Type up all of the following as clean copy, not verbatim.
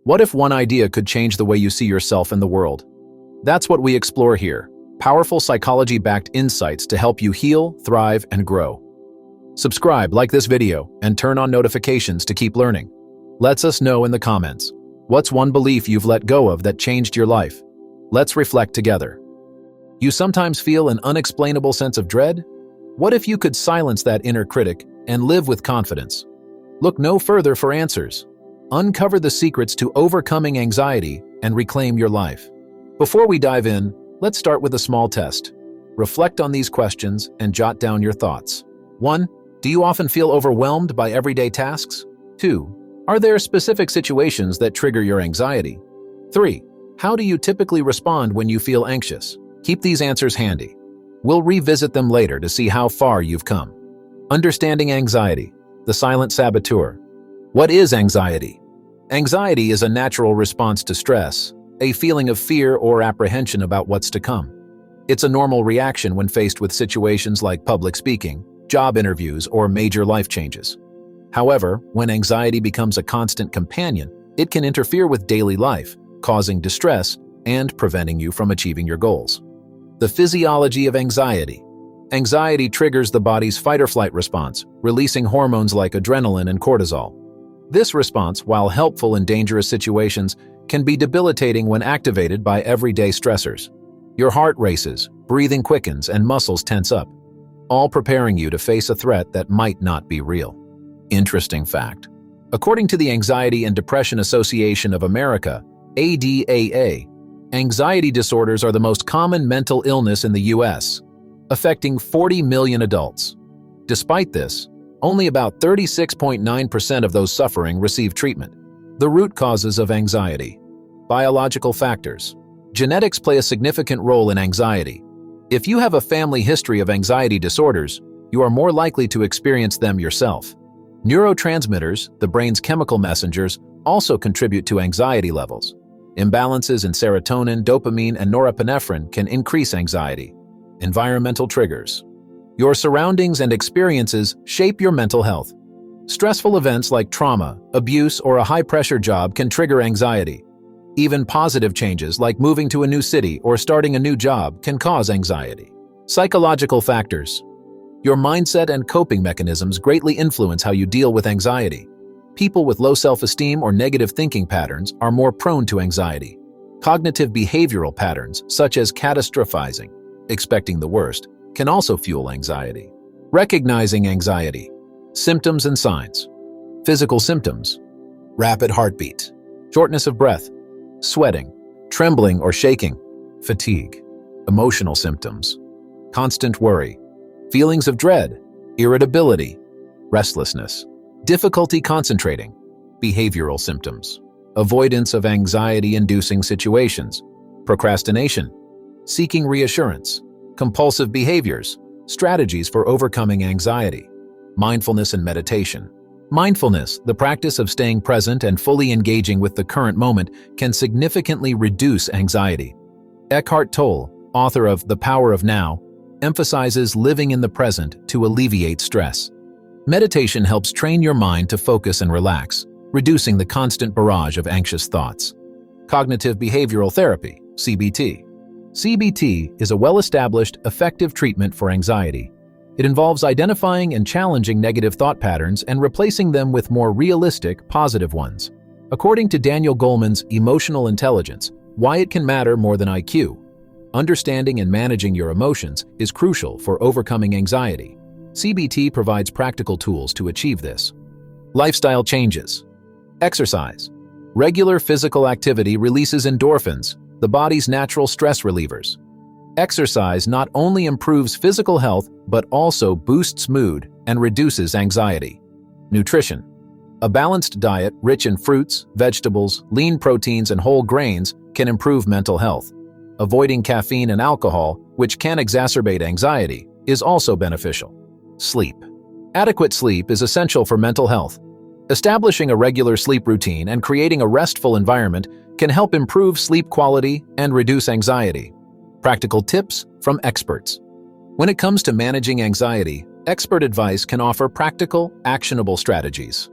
What if one idea could change the way you see yourself and the world? That's what we explore here. Powerful psychology-backed insights to help you heal, thrive, and grow. Subscribe, like this video, and turn on notifications to keep learning. Let us know in the comments. What's one belief you've let go of that changed your life? Let's reflect together. You sometimes feel an unexplainable sense of dread? What if you could silence that inner critic and live with confidence? Look no further for answers. Uncover the secrets to overcoming anxiety and reclaim your life. Before we dive in, let's start with a small test. Reflect on these questions and jot down your thoughts. 1. Do you often feel overwhelmed by everyday tasks? 2. Are there specific situations that trigger your anxiety? 3. How do you typically respond when you feel anxious? Keep these answers handy. We'll revisit them later to see how far you've come. Understanding anxiety, the silent saboteur. What is anxiety? Anxiety is a natural response to stress, a feeling of fear or apprehension about what's to come. It's a normal reaction when faced with situations like public speaking, job interviews, or major life changes. However, when anxiety becomes a constant companion, it can interfere with daily life, causing distress and preventing you from achieving your goals. The physiology of anxiety. Anxiety triggers the body's fight-or-flight response, releasing hormones like adrenaline and cortisol. This response, while helpful in dangerous situations, can be debilitating when activated by everyday stressors. Your heart races, breathing quickens, and muscles tense up, all preparing you to face a threat that might not be real. Interesting fact. According to the Anxiety and Depression Association of America, ADAA, anxiety disorders are the most common mental illness in the U.S., affecting 40 million adults. Despite this, only about 36.9% of those suffering receive treatment. The root causes of anxiety. Biological factors. Genetics play a significant role in anxiety. If you have a family history of anxiety disorders, you are more likely to experience them yourself. Neurotransmitters, the brain's chemical messengers, also contribute to anxiety levels. Imbalances in serotonin, dopamine, and norepinephrine can increase anxiety. Environmental triggers. Your surroundings and experiences shape your mental health. Stressful events like trauma, abuse, or a high-pressure job can trigger anxiety. Even positive changes like moving to a new city or starting a new job can cause anxiety. Psychological factors. Your mindset and coping mechanisms greatly influence how you deal with anxiety. People with low self-esteem or negative thinking patterns are more prone to anxiety. Cognitive behavioral patterns, such as catastrophizing, expecting the worst, can also fuel anxiety. Recognizing anxiety. Symptoms and signs. Physical symptoms. Rapid heartbeat, shortness of breath, sweating, trembling or shaking, fatigue. Emotional symptoms. Constant worry, feelings of dread, irritability, restlessness, difficulty concentrating. Behavioral symptoms. Avoidance of anxiety-inducing situations, procrastination, seeking reassurance, compulsive behaviors, strategies for overcoming anxiety. Mindfulness and meditation. Mindfulness, the practice of staying present and fully engaging with the current moment, can significantly reduce anxiety. Eckhart Tolle, author of The Power of Now, emphasizes living in the present to alleviate stress. Meditation helps train your mind to focus and relax, reducing the constant barrage of anxious thoughts. Cognitive behavioral therapy, CBT. CBT is a well-established, effective treatment for anxiety. It involves identifying and challenging negative thought patterns and replacing them with more realistic, positive ones. According to Daniel Goleman's Emotional Intelligence, Why It Can Matter More Than IQ, understanding and managing your emotions is crucial for overcoming anxiety. CBT provides practical tools to achieve this. Lifestyle changes. Exercise. Regular physical activity releases endorphins, the body's natural stress relievers. Exercise not only improves physical health, but also boosts mood and reduces anxiety. Nutrition. A balanced diet rich in fruits, vegetables, lean proteins, and whole grains can improve mental health. Avoiding caffeine and alcohol, which can exacerbate anxiety, is also beneficial. Sleep. Adequate sleep is essential for mental health. Establishing a regular sleep routine and creating a restful environment can help improve sleep quality and reduce anxiety. Practical tips from experts. When it comes to managing anxiety, expert advice can offer practical, actionable strategies.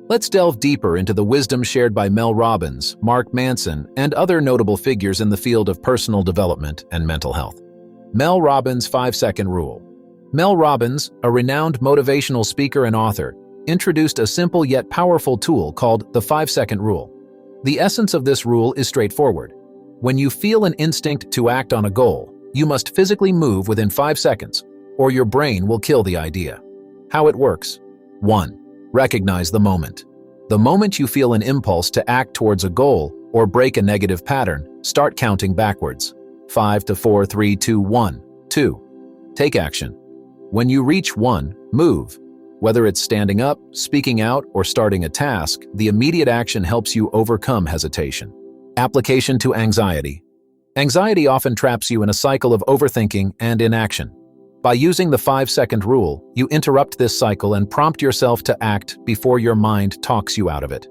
Let's delve deeper into the wisdom shared by Mel Robbins, Mark Manson, and other notable figures in the field of personal development and mental health. Mel Robbins' 5-second rule. Mel Robbins, a renowned motivational speaker and author, introduced a simple yet powerful tool called the 5-second rule. The essence of this rule is straightforward. When you feel an instinct to act on a goal, you must physically move within 5 seconds, or your brain will kill the idea. How it works. 1. Recognize the moment. The moment you feel an impulse to act towards a goal or break a negative pattern, start counting backwards. 5 to 4, 3, 2, 1. 2. Take action. When you reach 1, move. Whether it's standing up, speaking out, or starting a task, the immediate action helps you overcome hesitation. Application to anxiety. Anxiety often traps you in a cycle of overthinking and inaction. By using the 5-second rule, you interrupt this cycle and prompt yourself to act before your mind talks you out of it.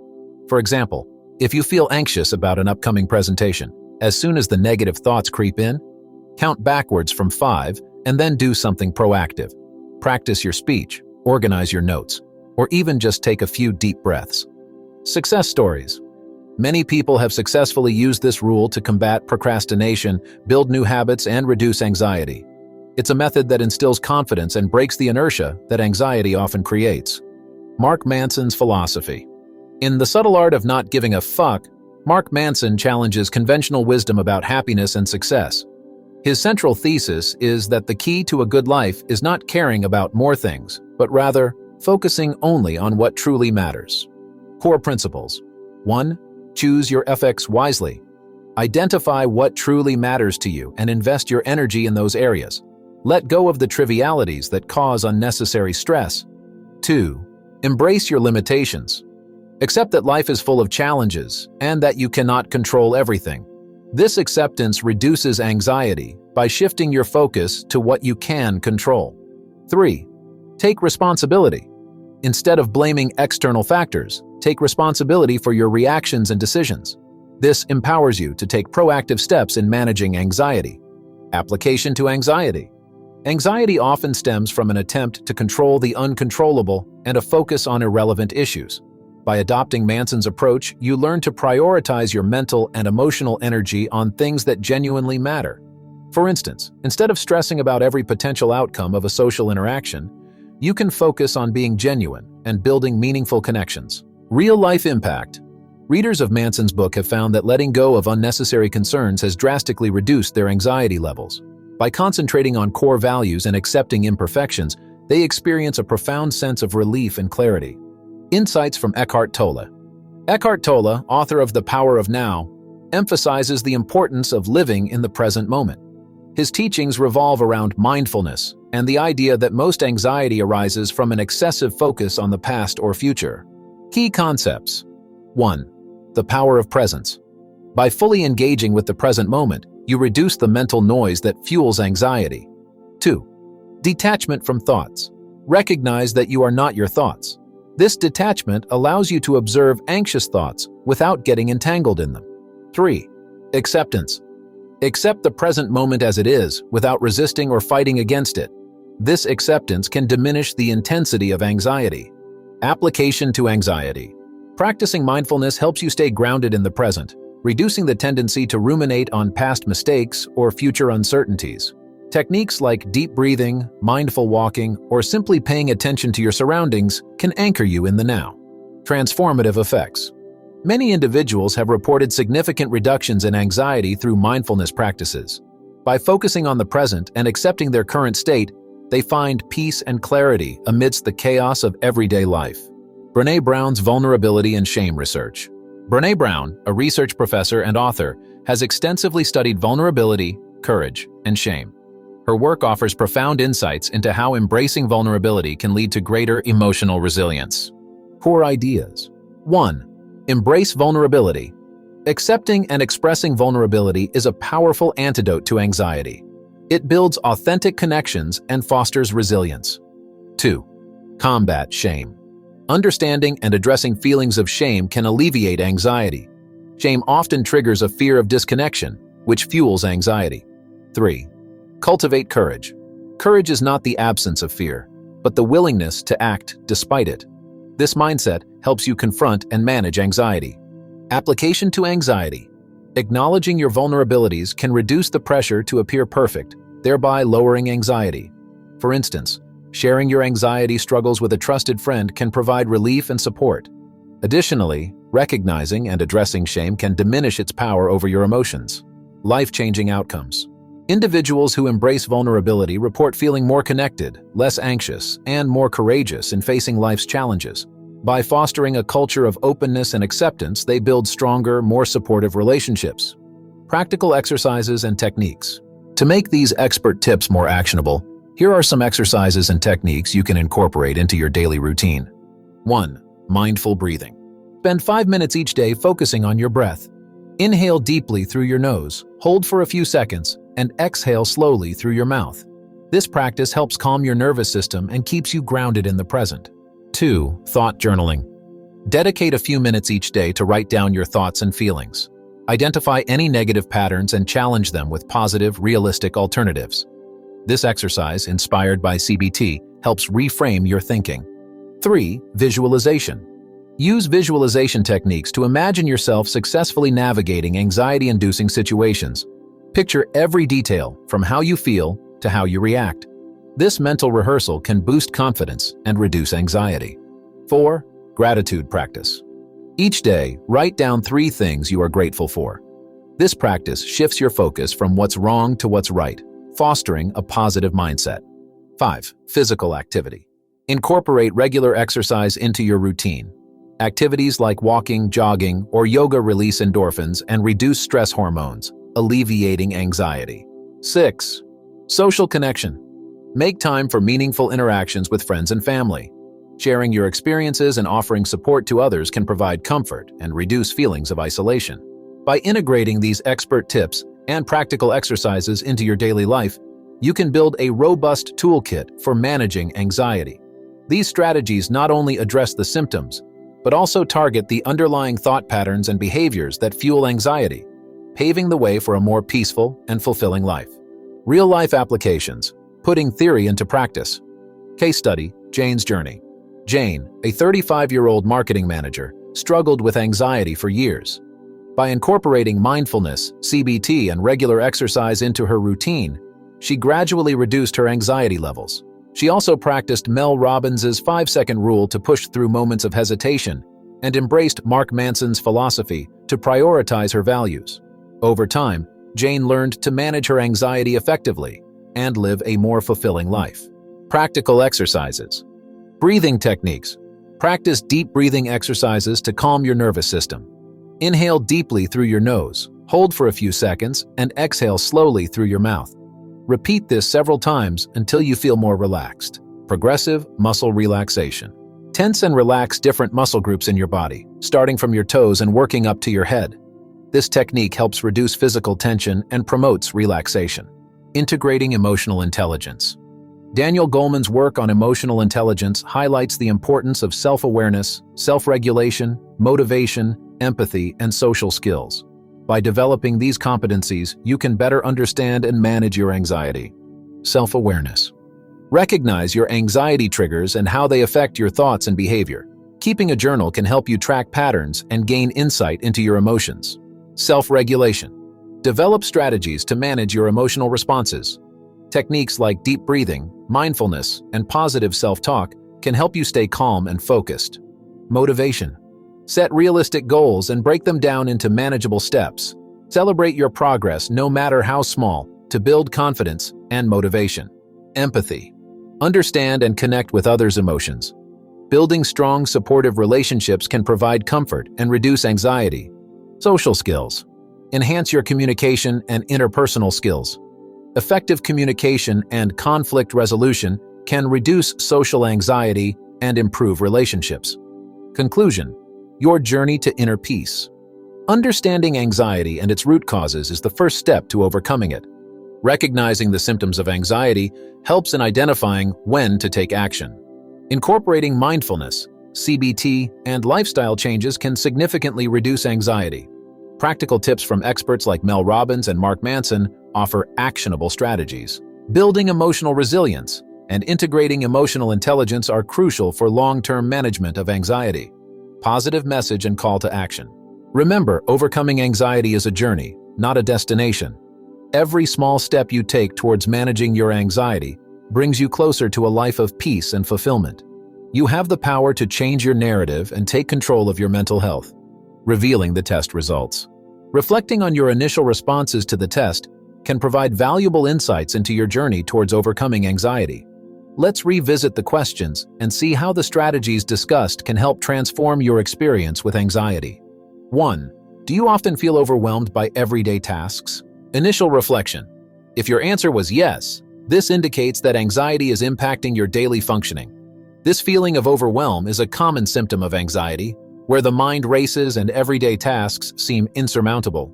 For example, if you feel anxious about an upcoming presentation, as soon as the negative thoughts creep in, count backwards from 5 and then do something proactive. Practice your speech, organize your notes, or even just take a few deep breaths. Success stories. Many people have successfully used this rule to combat procrastination, build new habits, and reduce anxiety. It's a method that instills confidence and breaks the inertia that anxiety often creates. Mark Manson's philosophy. In The Subtle Art of Not Giving a Fuck, Mark Manson challenges conventional wisdom about happiness and success. His central thesis is that the key to a good life is not caring about more things, but rather focusing only on what truly matters. Core principles. 1. Choose your FX wisely. Identify what truly matters to you and invest your energy in those areas. Let go of the trivialities that cause unnecessary stress. 2. Embrace your limitations. Accept that life is full of challenges and that you cannot control everything. This acceptance reduces anxiety by shifting your focus to what you can control. 3. Take responsibility. Instead of blaming external factors, take responsibility for your reactions and decisions. This empowers you to take proactive steps in managing anxiety. Application to anxiety. Anxiety often stems from an attempt to control the uncontrollable and a focus on irrelevant issues. By adopting Manson's approach, you learn to prioritize your mental and emotional energy on things that genuinely matter. For instance, instead of stressing about every potential outcome of a social interaction, you can focus on being genuine and building meaningful connections. Real-life impact. Readers of Manson's book have found that letting go of unnecessary concerns has drastically reduced their anxiety levels. By concentrating on core values and accepting imperfections, they experience a profound sense of relief and clarity. Insights from Eckhart Tolle. Eckhart Tolle, author of The Power of Now, emphasizes the importance of living in the present moment. His teachings revolve around mindfulness and the idea that most anxiety arises from an excessive focus on the past or future. Key concepts. 1. The power of presence. By fully engaging with the present moment, you reduce the mental noise that fuels anxiety. 2. Detachment from thoughts. Recognize that you are not your thoughts. This detachment allows you to observe anxious thoughts without getting entangled in them. 3. Acceptance. Accept the present moment as it is without resisting or fighting against it. This acceptance can diminish the intensity of anxiety. Application to anxiety. Practicing mindfulness helps you stay grounded in the present, reducing the tendency to ruminate on past mistakes or future uncertainties. Techniques like deep breathing, mindful walking, or simply paying attention to your surroundings can anchor you in the now. Transformative effects. Many individuals have reported significant reductions in anxiety through mindfulness practices. By focusing on the present and accepting their current state, they find peace and clarity amidst the chaos of everyday life. Brené Brown's vulnerability and shame research. Brené Brown, a research professor and author, has extensively studied vulnerability, courage, and shame. Her work offers profound insights into how embracing vulnerability can lead to greater emotional resilience. Core ideas. 1. Embrace vulnerability. Accepting and expressing vulnerability is a powerful antidote to anxiety. It builds authentic connections and fosters resilience. 2. Combat shame. Understanding and addressing feelings of shame can alleviate anxiety. Shame often triggers a fear of disconnection, which fuels anxiety. 3. Cultivate courage. Courage is not the absence of fear, but the willingness to act despite it. This mindset helps you confront and manage anxiety. Application to anxiety. Acknowledging your vulnerabilities can reduce the pressure to appear perfect, thereby lowering anxiety. For instance, sharing your anxiety struggles with a trusted friend can provide relief and support. Additionally, recognizing and addressing shame can diminish its power over your emotions. Life-changing outcomes. Individuals who embrace vulnerability report feeling more connected, less anxious, and more courageous in facing life's challenges. By fostering a culture of openness and acceptance, they build stronger, more supportive relationships. Practical exercises and techniques. To make these expert tips more actionable, here are some exercises and techniques you can incorporate into your daily routine. 1. Mindful breathing. Spend 5 minutes each day focusing on your breath. Inhale deeply through your nose, hold for a few seconds, and exhale slowly through your mouth. This practice helps calm your nervous system and keeps you grounded in the present. 2. Thought journaling. Dedicate a few minutes each day to write down your thoughts and feelings. Identify any negative patterns and challenge them with positive, realistic alternatives. This exercise, inspired by CBT, helps reframe your thinking. 3. Visualization. Use visualization techniques to imagine yourself successfully navigating anxiety-inducing situations. Picture every detail, from how you feel to how you react. This mental rehearsal can boost confidence and reduce anxiety. 4. Gratitude practice. Each day, write down 3 things you are grateful for. This practice shifts your focus from what's wrong to what's right, fostering a positive mindset. 5. Physical activity. Incorporate regular exercise into your routine. Activities like walking, jogging, or yoga release endorphins and reduce stress hormones, alleviating anxiety. 6. Social connection. Make time for meaningful interactions with friends and family. Sharing your experiences and offering support to others can provide comfort and reduce feelings of isolation. By integrating these expert tips and practical exercises into your daily life, you can build a robust toolkit for managing anxiety. These strategies not only address the symptoms, but also target the underlying thought patterns and behaviors that fuel anxiety, paving the way for a more peaceful and fulfilling life. Real-life applications, putting theory into practice. Case study, Jane's journey. Jane, a 35-year-old marketing manager, struggled with anxiety for years. By incorporating mindfulness, CBT, and regular exercise into her routine, she gradually reduced her anxiety levels. She also practiced Mel Robbins' 5-second rule to push through moments of hesitation and embraced Mark Manson's philosophy to prioritize her values. Over time, Jane learned to manage her anxiety effectively and live a more fulfilling life. Practical exercises. Breathing techniques. Practice deep breathing exercises to calm your nervous system. Inhale deeply through your nose, hold for a few seconds, and exhale slowly through your mouth. Repeat this several times until you feel more relaxed. Progressive muscle relaxation. Tense and relax different muscle groups in your body, starting from your toes and working up to your head. This technique helps reduce physical tension and promotes relaxation. Integrating emotional intelligence. Daniel Goleman's work on emotional intelligence highlights the importance of self-awareness, self-regulation, motivation, empathy, and social skills. By developing these competencies, you can better understand and manage your anxiety. Self-awareness. Recognize your anxiety triggers and how they affect your thoughts and behavior. Keeping a journal can help you track patterns and gain insight into your emotions. Self-regulation. Develop strategies to manage your emotional responses. Techniques like deep breathing, mindfulness, and positive self-talk can help you stay calm and focused. Motivation. Set realistic goals and break them down into manageable steps. Celebrate your progress, no matter how small, to build confidence and motivation. Empathy. Understand and connect with others' emotions. Building strong, supportive relationships can provide comfort and reduce anxiety. Social skills. Enhance your communication and interpersonal skills. Effective communication and conflict resolution can reduce social anxiety and improve relationships. Conclusion. Your journey to inner peace. Understanding anxiety and its root causes is the first step to overcoming it. Recognizing the symptoms of anxiety helps in identifying when to take action. Incorporating mindfulness, CBT, and lifestyle changes can significantly reduce anxiety. Practical tips from experts like Mel Robbins and Mark Manson offer actionable strategies. Building emotional resilience. and integrating emotional intelligence are crucial for long-term management of anxiety. Positive message and call to action. Remember, overcoming anxiety is a journey, not a destination. Every small step you take towards managing your anxiety brings you closer to a life of peace and fulfillment. You have the power to change your narrative and take control of your mental health. Revealing the test results. Reflecting on your initial responses to the test can provide valuable insights into your journey towards overcoming anxiety. Let's revisit the questions and see how the strategies discussed can help transform your experience with anxiety. 1. Do you often feel overwhelmed by everyday tasks? Initial reflection. If your answer was yes, this indicates that anxiety is impacting your daily functioning. This feeling of overwhelm is a common symptom of anxiety, where the mind races and everyday tasks seem insurmountable.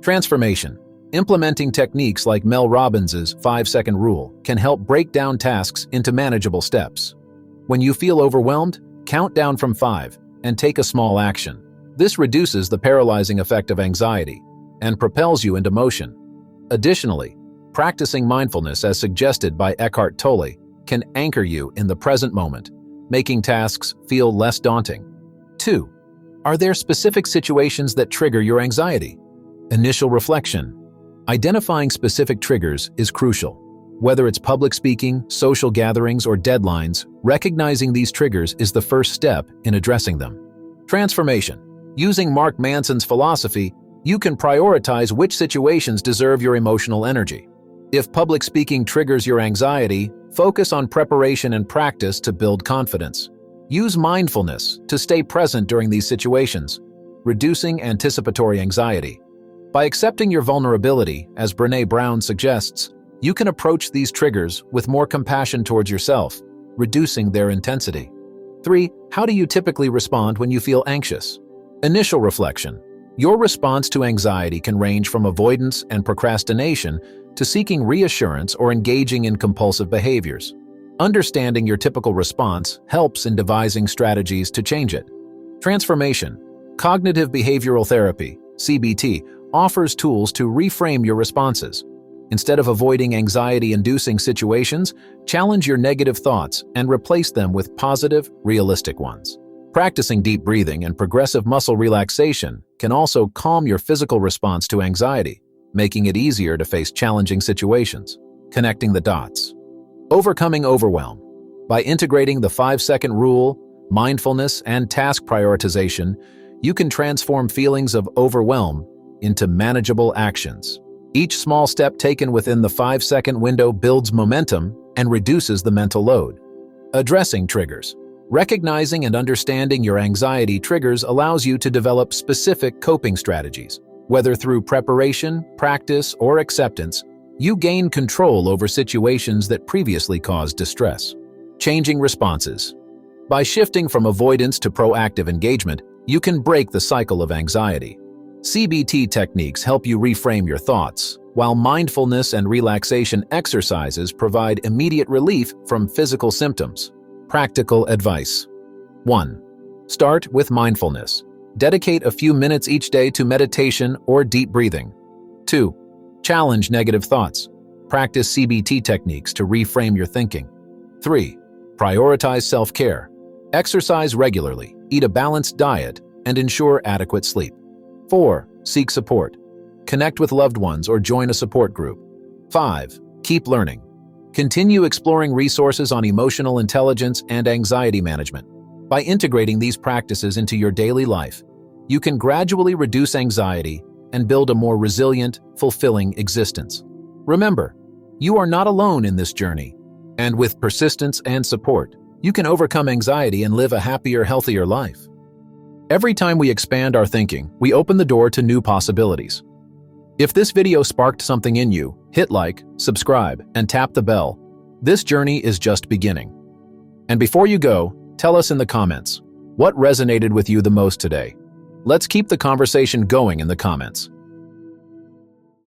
Transformation. Implementing techniques like Mel Robbins' 5-second rule can help break down tasks into manageable steps. When you feel overwhelmed, count down from 5 and take a small action. This reduces the paralyzing effect of anxiety and propels you into motion. Additionally, practicing mindfulness as suggested by Eckhart Tolle can anchor you in the present moment, making tasks feel less daunting. 2. Are there specific situations that trigger your anxiety? Initial reflection. Identifying specific triggers is crucial. Whether it's public speaking, social gatherings, or deadlines, recognizing these triggers is the first step in addressing them. Transformation. Using Mark Manson's philosophy, you can prioritize which situations deserve your emotional energy. If public speaking triggers your anxiety, focus on preparation and practice to build confidence. Use mindfulness to stay present during these situations, reducing anticipatory anxiety. By accepting your vulnerability, as Brené Brown suggests, you can approach these triggers with more compassion towards yourself, reducing their intensity. 3. How do you typically respond when you feel anxious? Initial reflection. Your response to anxiety can range from avoidance and procrastination to seeking reassurance or engaging in compulsive behaviors. Understanding your typical response helps in devising strategies to change it. Transformation. Cognitive behavioral therapy, CBT, offers tools to reframe your responses. Instead of avoiding anxiety-inducing situations, challenge your negative thoughts and replace them with positive, realistic ones. Practicing deep breathing and progressive muscle relaxation can also calm your physical response to anxiety, making it easier to face challenging situations. Connecting the dots. Overcoming overwhelm. By integrating the 5-second rule, mindfulness, and task prioritization, you can transform feelings of overwhelm into manageable actions. Each small step taken within the 5-second window builds momentum and reduces the mental load. Addressing triggers. Recognizing and understanding your anxiety triggers allows you to develop specific coping strategies. Whether through preparation, practice, or acceptance, you gain control over situations that previously caused distress. Changing responses. By shifting from avoidance to proactive engagement, you can break the cycle of anxiety. CBT techniques help you reframe your thoughts, while mindfulness and relaxation exercises provide immediate relief from physical symptoms. Practical advice. 1. Start with mindfulness. Dedicate a few minutes each day to meditation or deep breathing. 2. Challenge negative thoughts. Practice CBT techniques to reframe your thinking. 3. Prioritize self-care. Exercise regularly, eat a balanced diet, and ensure adequate sleep. 4. Seek support. Connect with loved ones or join a support group. 5. Keep learning. Continue exploring resources on emotional intelligence and anxiety management. By integrating these practices into your daily life, you can gradually reduce anxiety and build a more resilient, fulfilling existence. Remember, you are not alone in this journey, and with persistence and support, you can overcome anxiety and live a happier, healthier life. Every time we expand our thinking, we open the door to new possibilities. If this video sparked something in you, hit like, subscribe, and tap the bell. This journey is just beginning. And before you go, tell us in the comments, what resonated with you the most today? Let's keep the conversation going in the comments.